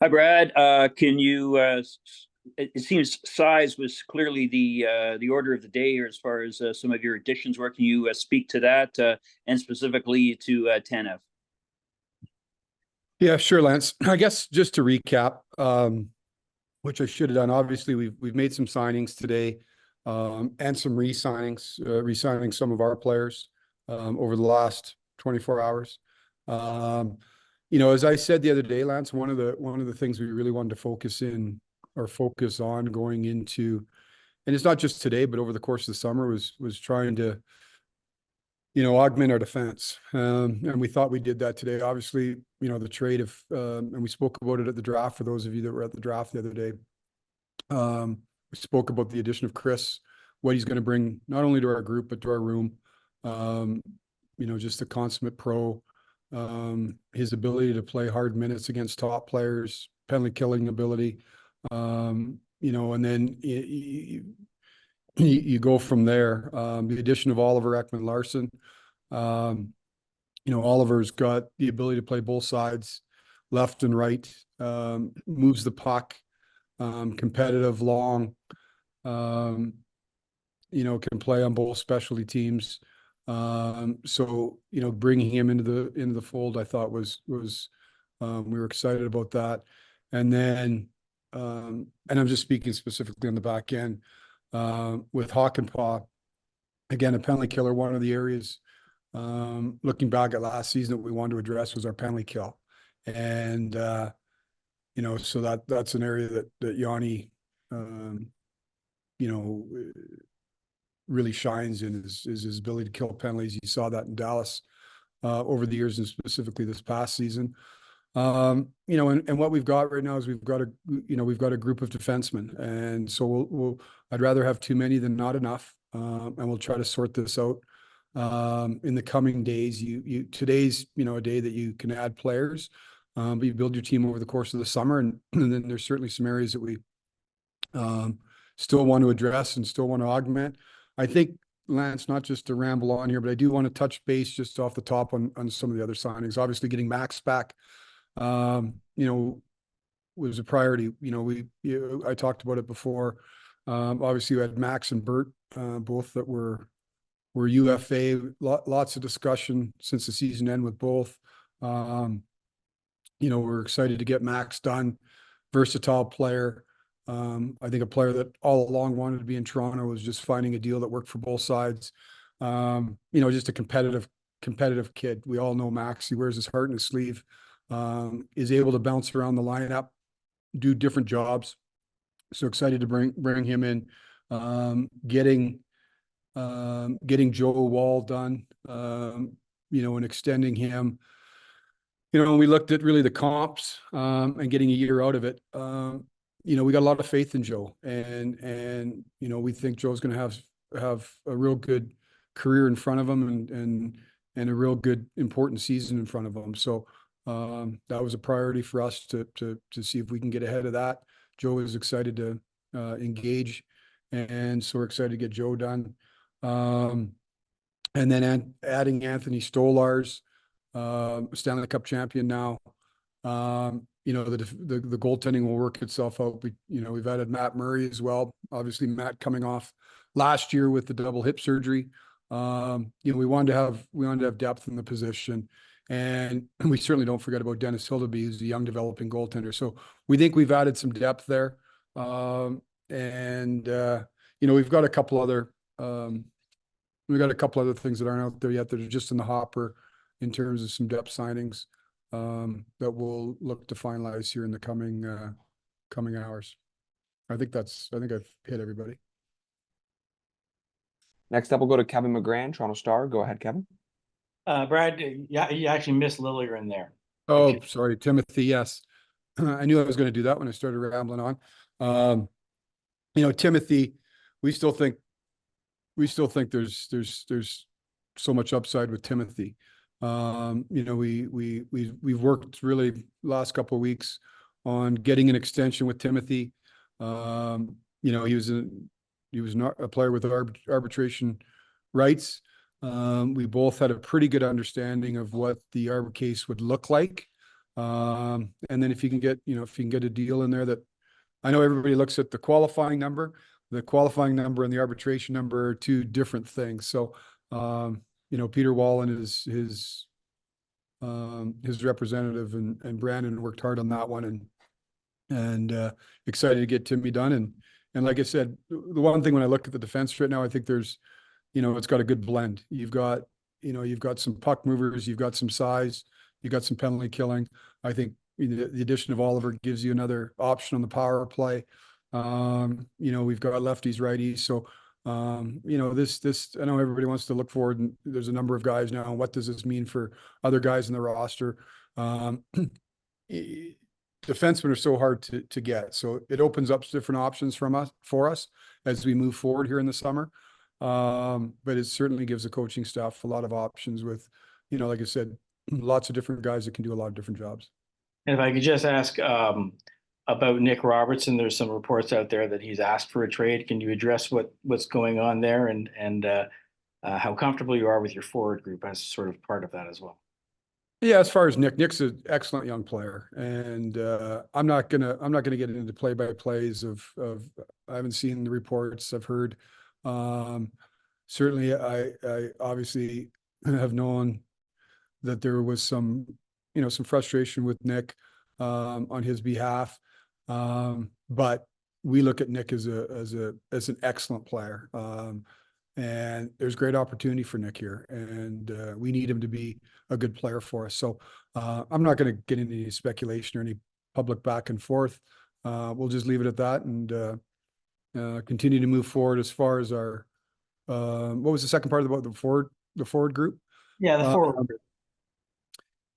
Hi, Brad. Can you? It seems size was clearly the order of the day here as far as some of your additions. Where can you speak to that and specifically to Tanev? Yeah, sure, Lance. I guess just to recap, which I should have done. Obviously, we've made some signings today, and some re-signings, re-signing some of our players over the last 24 hours. As I said the other day, Lance, one of the things we really wanted to focus on going into, and it's not just today, but over the course of the summer was trying to augment our defense. And we thought we did that today. Obviously, the trade of, and we spoke about it at the draft for those of you that were at the draft the other day. We spoke about the addition of Chris, what he's going to bring not only to our group, but to our room. Just a consummate pro, his ability to play hard minutes against top players, penalty killing ability. And then you go from there. The addition of Oliver Eckman-Larsson. Oliver's got the ability to play both sides, left and right, moves the puck, competitive, long, can play on both specialty teams. So bringing him into the fold, I thought was we were excited about that. And then, and I'm just speaking specifically on the back end, with Hakanpää, again, a penalty killer. One of the areas, looking back at last season, that we wanted to address was our penalty kill. And, so that's an area that Yanni, really shines in is his ability to kill penalties. You saw that in Dallas over the years, and specifically this past season. And what we've got right now is we've got a group of defensemen, and so I'd rather have too many than not enough, and we'll try to sort this out in the coming days. Today's a day that you can add players, but you build your team over the course of the summer, and then there's certainly some areas that we still want to address and still want to augment. I think, Lance, not just to ramble on here, but I do want to touch base just off the top on some of the other signings. Obviously, getting Max back, was a priority. I talked about it before. Obviously, we had Max and Bert, both that were UFA. Lots of discussion since the season ended with both. We're excited to get Max done. Versatile player. I think a player that all along wanted to be in Toronto, was just finding a deal that worked for both sides. Just a competitive kid. We all know Max. He wears his heart in his sleeve. Is able to bounce around the lineup, do different jobs. So excited to bring him in. Getting Joe Woll done, and extending him. When we looked at really the comps, and getting a year out of it, we got a lot of faith in Joe, and we think Joe's going to have a real good career in front of him, and a real good important season in front of him. So that was a priority for us to see if we can get ahead of that. Joe is excited to engage, and so we're excited to get Joe done. And then adding Anthony Stolarz, Stanley Cup champion now. The goaltending will work itself out. We've added Matt Murray as well. Obviously, Matt coming off last year with the double hip surgery. We wanted to have depth in the position, and we certainly don't forget about Dennis Hildeby, who's a young developing goaltender. So we think we've added some depth there. We've got a couple other things that aren't out there yet that are just in the hopper in terms of some depth signings that we'll look to finalize here in the coming hours. I think I've hit everybody. Next up, we'll go to Kevin McGran, Toronto Star. Go ahead, Kevin. Brad, yeah, you actually missed Lillyer in there. Oh, sorry, Timothy. Yes, I knew I was going to do that when I started rambling on. Timothy, we still think there's so much upside with Timothy. We've worked really last couple of weeks on getting an extension with Timothy. He was not a player with arbitration rights. We both had a pretty good understanding of what the arbit case would look like. And then if you can get, if you can get a deal in there that, I know everybody looks at the qualifying number. The qualifying number and the arbitration number are two different things. So, Peter Woll and his representative and Brandon worked hard on that one, and excited to get Timmy done. And like I said, the one thing when I look at the defense right now, I think there's, it's got a good blend. You've got some puck movers, you've got some size, you've got some penalty killing. I think the addition of Oliver gives you another option on the power play. We've got lefties, righties. So, this, I know everybody wants to look forward, and there's a number of guys now. And what does this mean for other guys in the roster? Defensemen are so hard to get. So it opens up different options for us as we move forward here in the summer. But it certainly gives the coaching staff a lot of options with, like I said, lots of different guys that can do a lot of different jobs. And if I could just ask about Nick Robertson, there's some reports out there that he's asked for a trade. Can you address what's going on there, and how comfortable you are with your forward group as sort of part of that as well? Yeah, as far as Nick's an excellent young player, and I'm not gonna get into play-by-plays of I haven't seen the reports. I've heard. Certainly, I obviously have known that there was some frustration with Nick on his behalf, but we look at Nick as an excellent player, and there's great opportunity for Nick here, and we need him to be a good player for us. So I'm not going to get into any speculation or any public back and forth. We'll just leave it at that and continue to move forward as far as our. What was the second part about the forward group? Yeah, the forward group.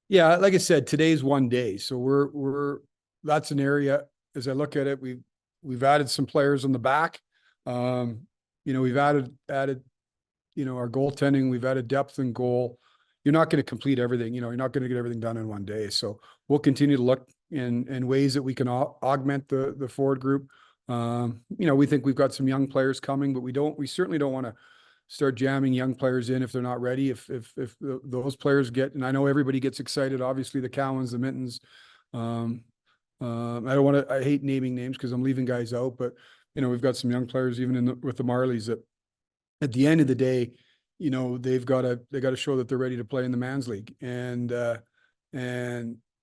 Yeah, like I said, today's one day, so that's an area. As I look at it, we've added some players on the back. We've added our goaltending. We've added depth in goal. You're not going to complete everything. You're not going to get everything done in one day. So we'll continue to look in ways that we can augment the forward group. We think we've got some young players coming, but we certainly don't want to start jamming young players in if they're not ready. If those players get, and I know everybody gets excited, obviously the Cowans, the Mittens. I hate naming names because I'm leaving guys out, but we've got some young players even with the Marlies that at the end of the day, they got to show that they're ready to play in the Man's League. And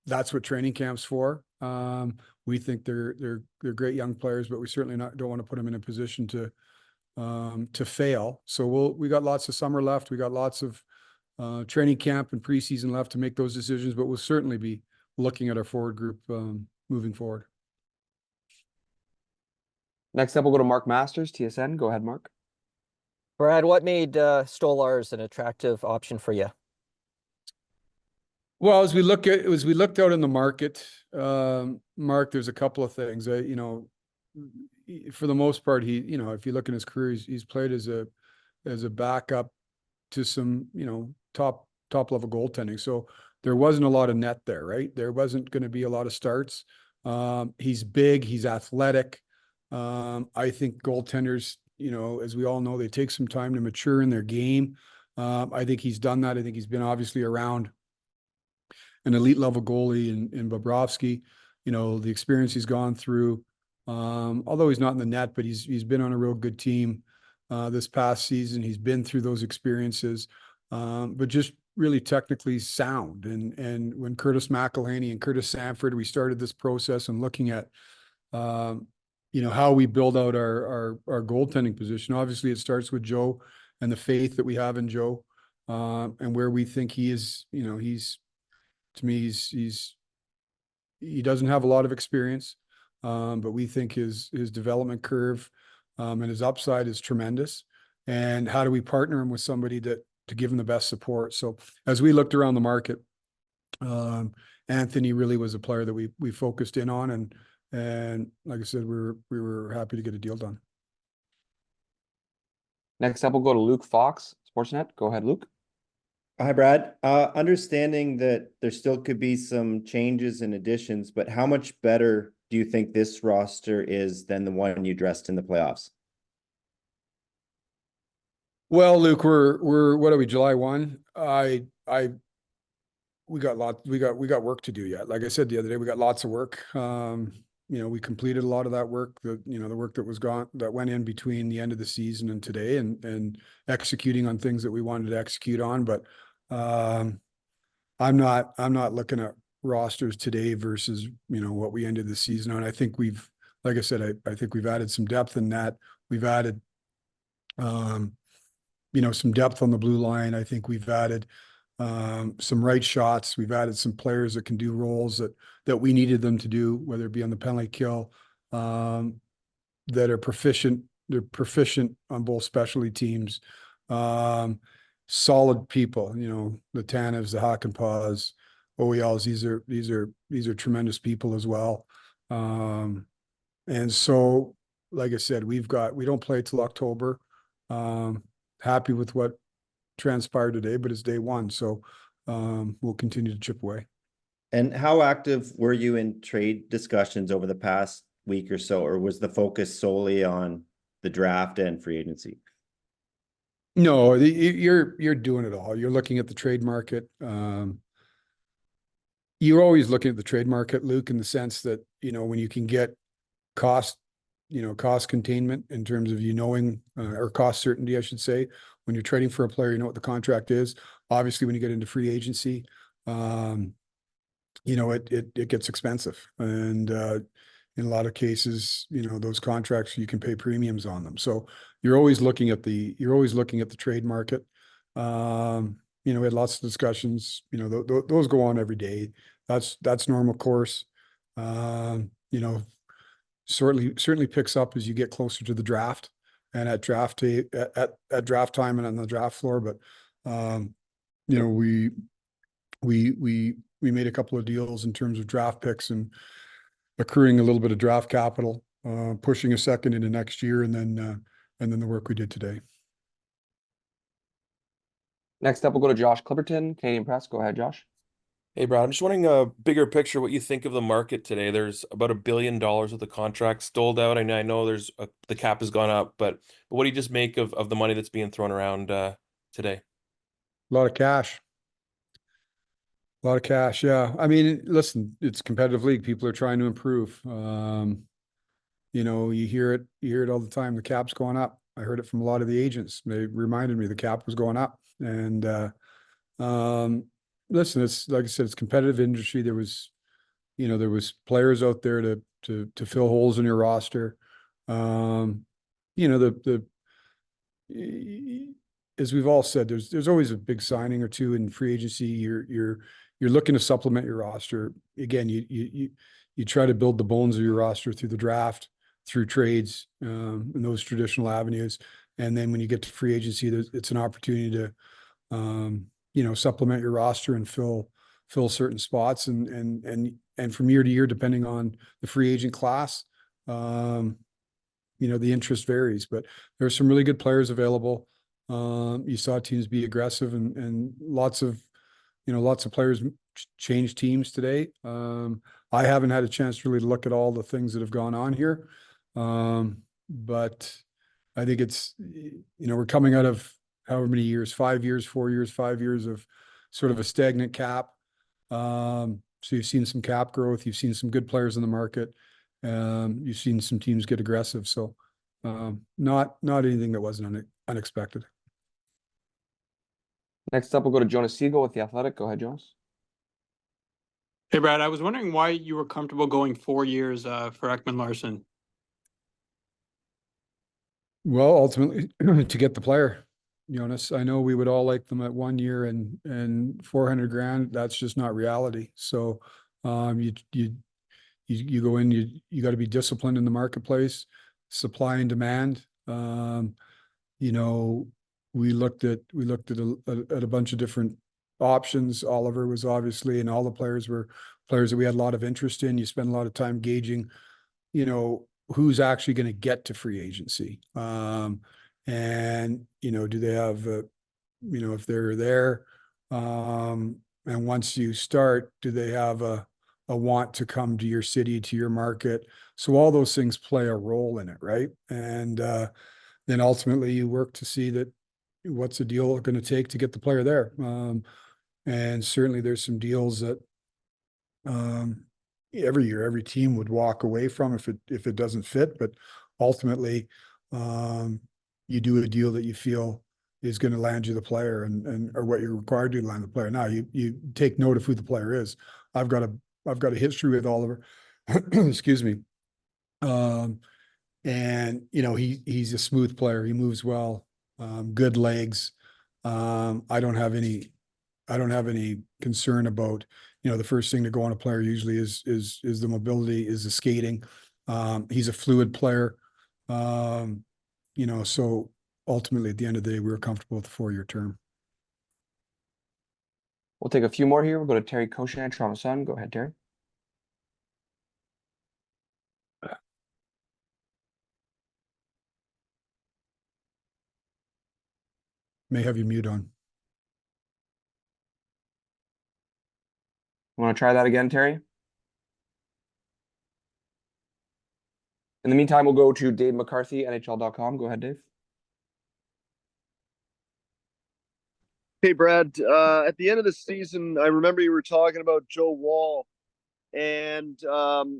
that's what training camp's for. We think they're great young players, but we certainly don't want to put them in a position to fail. So we got lots of summer left. We got lots of training camp and preseason left to make those decisions, but we'll certainly be looking at our forward group moving forward. Next up, we'll go to Mark Masters, TSN. Go ahead, Mark. Brad, what made Stolarz an attractive option for you? Well, as we looked out in the market, Mark, there's a couple of things. For the most part, if you look in his career, he's played as a backup to some, top level goaltending. So there wasn't a lot of net there, right? There wasn't going to be a lot of starts. He's big, he's athletic. I think goaltenders, as we all know, they take some time to mature in their game. I think he's done that. I think he's been obviously around an elite level goalie in Bobrovsky, the experience he's gone through. Although he's not in the net, but he's been on a real good team this past season. He's been through those experiences, but just really technically sound. And when Curtis McElhaney and Curtis Sanford, we started this process and looking at how we build out our goaltending position. Obviously, it starts with Joe and the faith that we have in Joe, and where we think he is. To me, he doesn't have a lot of experience. But we think his development curve and his upside is tremendous. And how do we partner him with somebody to give him the best support? So as we looked around the market, Anthony really was a player that we focused in on, and like I said, we were happy to get a deal done. Next up, we'll go to Luke Fox, Sportsnet. Go ahead, Luke. Hi, Brad. Understanding that there still could be some changes and additions, but how much better do you think this roster is than the one you dressed in the playoffs? Well, Luke, we're what are we, July 1? we got work to do yet. Like I said the other day, we got lots of work. We completed a lot of that work, the work that went in between the end of the season and today, and executing on things that we wanted to execute on. But I'm not looking at rosters today versus, what we ended the season on. I think like I said, I think we've added some depth in that. We've added, some depth on the blue line. I think we've added some right shots. We've added some players that can do roles that we needed them to do, whether it be on the penalty kill, that are proficient. They're proficient on both specialty teams. Solid people, the Tanevs, the Hakanpahs, OELs. These are tremendous people as well. And so, like I said, we don't play till October. Happy with what transpired today, but it's day one. So we'll continue to chip away. And how active were you in trade discussions over the past week or so, or was the focus solely on the draft and free agency? No, you're doing it all. You're looking at the trade market. You're always looking at the trade market, Luke, in the sense that, when you can get cost containment in terms of knowing, or cost certainty, I should say. When you're trading for a player, you know what the contract is. Obviously, when you get into free agency, it gets expensive. And in a lot of cases, those contracts, you can pay premiums on them. So you're always looking at the trade market. We had lots of discussions, those go on every day. That's normal course. Certainly picks up as you get closer to the draft and at draft time and on the draft floor. But we made a couple of deals in terms of draft picks and accruing a little bit of draft capital, pushing a second into next year, and then the work we did today. Next up, we'll go to Josh Clipperton, Canadian Press. Go ahead, Josh. Hey, Brad, I'm just wondering bigger picture, what you think of the market today. There's about $1 billion of the contracts doled out. I know there's the cap has gone up, but what do you just make of the money that's being thrown around today? A lot of cash. Yeah. I mean, listen, it's a competitive league. People are trying to improve. You hear it all the time. The cap's going up. I heard it from a lot of the agents. They reminded me the cap was going up. And listen, it's like I said, it's a competitive industry. There was players out there to fill holes in your roster. As we've all said, there's always a big signing or two in free agency. You're looking to supplement your roster. Again, you try to build the bones of your roster through the draft, through trades, and those traditional avenues. And then when you get to free agency, it's an opportunity to supplement your roster and fill certain spots, and from year to year, depending on the free agent class, the interest varies. But there's some really good players available. You saw teams be aggressive, and lots of players change teams today. I haven't had a chance to really look at all the things that have gone on here, but I think it's we're coming out of however many years, 5 years, 4 years, 5 years of sort of a stagnant cap. So you've seen some cap growth. You've seen some good players in the market. You've seen some teams get aggressive. So not anything that wasn't unexpected. Next up, we'll go to Jonas Siegel with The Athletic. Go ahead, Jonas. Hey, Brad, I was wondering why you were comfortable going 4 years for Eckman-Larsson. Well, ultimately to get the player, Jonas. I know we would all like them at 1 year and $400,000. That's just not reality. So you go in, you got to be disciplined in the marketplace, supply and demand. We looked at a bunch of different options. Oliver was obviously, and all the players were players that we had a lot of interest in. You spend a lot of time gauging, who's actually going to get to free agency. And, do they have, if they're there, and once you start, do they have a want to come to your city, to your market? So all those things play a role in it, right? And then ultimately you work to see that what's the deal going to take to get the player there. And certainly there's some deals that every year, every team would walk away from if it doesn't fit. But ultimately, you do a deal that you feel is going to land you the player and or what you're required to land the player. Now you take note of who the player is. I've got a history with Oliver. Excuse me. And he's a smooth player. He moves well, good legs. I don't have any concern about, the first thing to go on a player usually is the mobility, is the skating. He's a fluid player. So ultimately at the end of the day, we were comfortable with the 4-year term. We'll take a few more here. We'll go to Terry Koshan, Toronto Sun. Go ahead, Terry. May have you mute on. Want to try that again, Terry? In the meantime, we'll go to Dave McCarthy, NHL.com. Go ahead, Dave. Hey, Brad. At the end of the season, I remember you were talking about Joe Woll and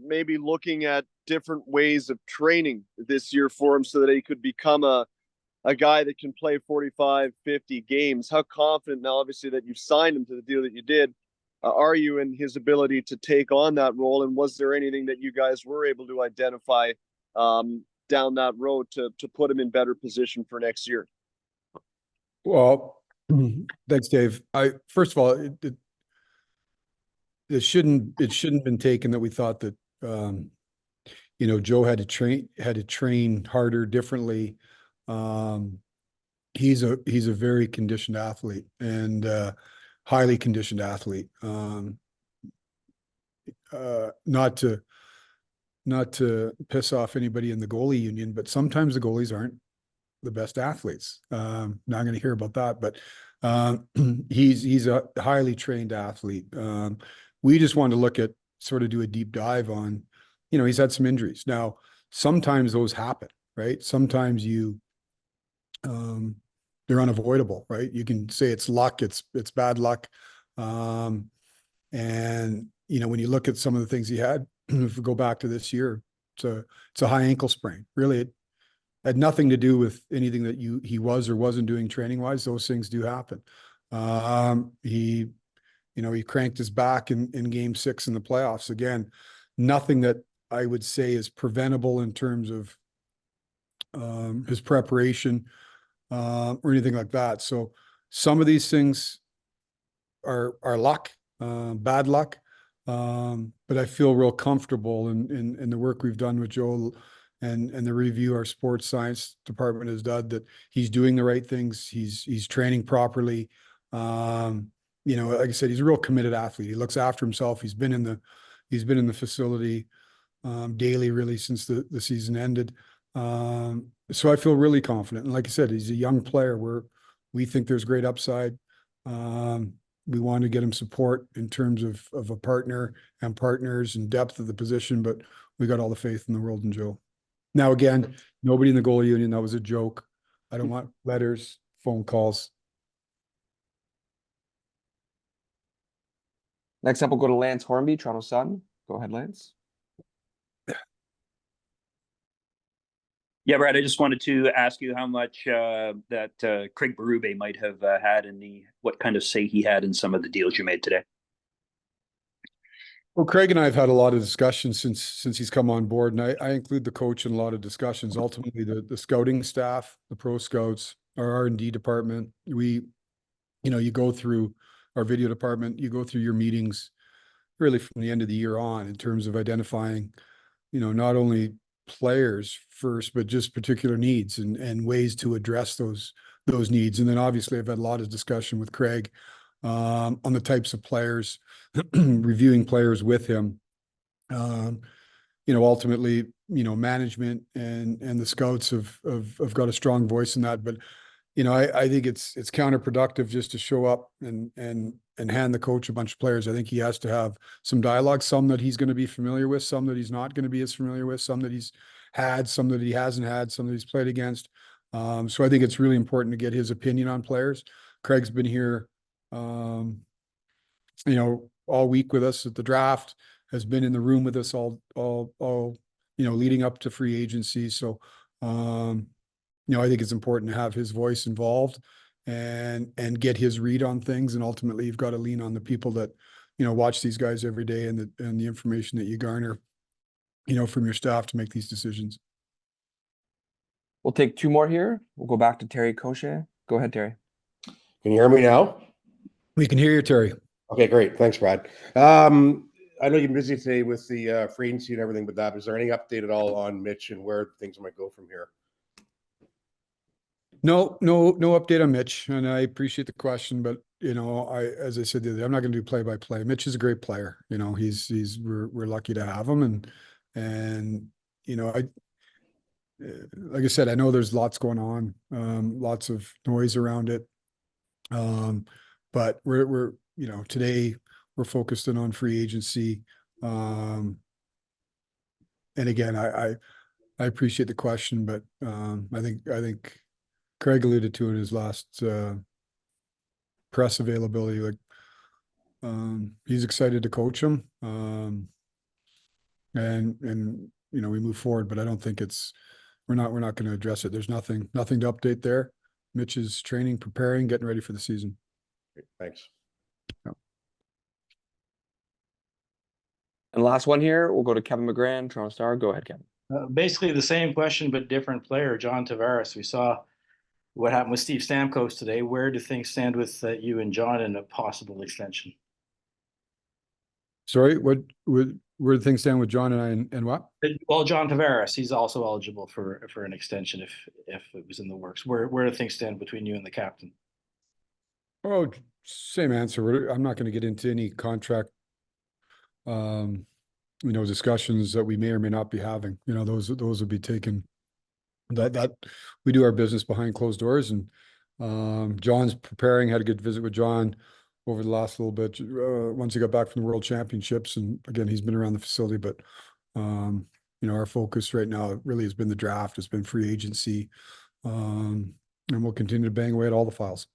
maybe looking at different ways of training this year for him so that he could become a guy that can play 45, 50 games. How confident now, obviously, that you've signed him to the deal that you did, are you in his ability to take on that role? And was there anything that you guys were able to identify down that road to put him in better position for next year? Well, thanks, Dave. First of all, it shouldn't have been taken that we thought that Joe had to train harder, differently. He's a very conditioned athlete and highly conditioned athlete. Not to piss off anybody in the goalie union, but sometimes the goalies aren't the best athletes. Not going to hear about that, but he's a highly trained athlete. We just wanted to do a deep dive on, he's had some injuries. Now, sometimes those happen, right? Sometimes they're unavoidable, right? You can say it's luck, it's bad luck. And when you look at some of the things he had, if we go back to this year, it's a high ankle sprain. Really, it had nothing to do with anything that he was or wasn't doing training wise. Those things do happen. He cranked his back in game 6 in the playoffs. Again, nothing that I would say is preventable in terms of his preparation or anything like that. So some of these things are luck, bad luck. But I feel real comfortable in the work we've done with Joe and the review our sports science department has done, that he's doing the right things. He's training properly. Like I said, he's a real committed athlete. He looks after himself. He's been in the facility daily really since the season ended. So I feel really confident. And like I said, he's a young player where we think there's great upside. We want to get him support in terms of a partner and partners and depth of the position, but we got all the faith in the world in Joe. Now, again, nobody in the goalie union, that was a joke. I don't want letters, phone calls. Next up, we'll go to Lance Hornby, Toronto Sun. Go ahead, Lance. Yeah, Brad, I just wanted to ask you how much that Craig Berube might have had what kind of say he had in some of the deals you made today. Well, Craig and I have had a lot of discussions since he's come on board, and I include the coach in a lot of discussions. Ultimately, the scouting staff, the pro scouts, our R&D department, you go through our video department, you go through your meetings really from the end of the year on in terms of identifying, not only players first, but just particular needs and ways to address those needs. And then obviously I've had a lot of discussion with Craig on the types of players, reviewing players with him. Ultimately, management and the scouts have got a strong voice in that. But I think it's counterproductive just to show up and hand the coach a bunch of players. I think he has to have some dialogue, some that he's going to be familiar with, some that he's not going to be as familiar with, some that he's had, some that he hasn't had, some that he's played against. So I think it's really important to get his opinion on players. Craig's been here you know, all week with us at the draft, has been in the room with us all, you know, leading up to free agency. So, you know, I think it's important to have his voice involved and get his read on things. And ultimately, you've got to lean on the people that, you know, watch these guys every day and the information that you garner, you know, from your staff to make these decisions. We'll take two more here. We'll go back to Terry Koshe. Go ahead, Terry. Can you hear me now? We can hear you, Terry. Okay, great. Thanks, Brad. I know you've been busy today with the free agency and everything, but is there any update at all on Mitch and where things might go from here? No update on Mitch, and I appreciate the question, but you know, as I said the other day, I'm not going to do play by play. Mitch is a great player. You know, we're lucky to have him, and you know, like I said, I know there's lots going on, lots of noise around it, but we're you know, today we're focused in on free agency, and again, I appreciate the question, but I think Craig alluded to in his last press availability, like he's excited to coach him, and you know, we move forward, but I don't think we're not going to address it. There's nothing to update there. Mitch is training, preparing, getting ready for the season. Great, thanks. And last one here, we'll go to Kevin McGran, Toronto Star. Go ahead, Kevin. Basically the same question, but different player, John Tavares. We saw what happened with Steve Stamkos today. Where do things stand with you and John in a possible extension? Sorry, where do things stand with John and I and what? Well, John Tavares, he's also eligible for an extension if it was in the works. Where do things stand between you and the captain? Oh, same answer. I'm not going to get into any contract, you know, discussions that we may or may not be having. You know, those would be taken. That we do our business behind closed doors, and John's preparing. Had a good visit with John over the last little bit. Once he got back from the World Championships, and again, he's been around the facility. But you know, our focus right now really has been the draft. It's been free agency, and we'll continue to bang away at all the files.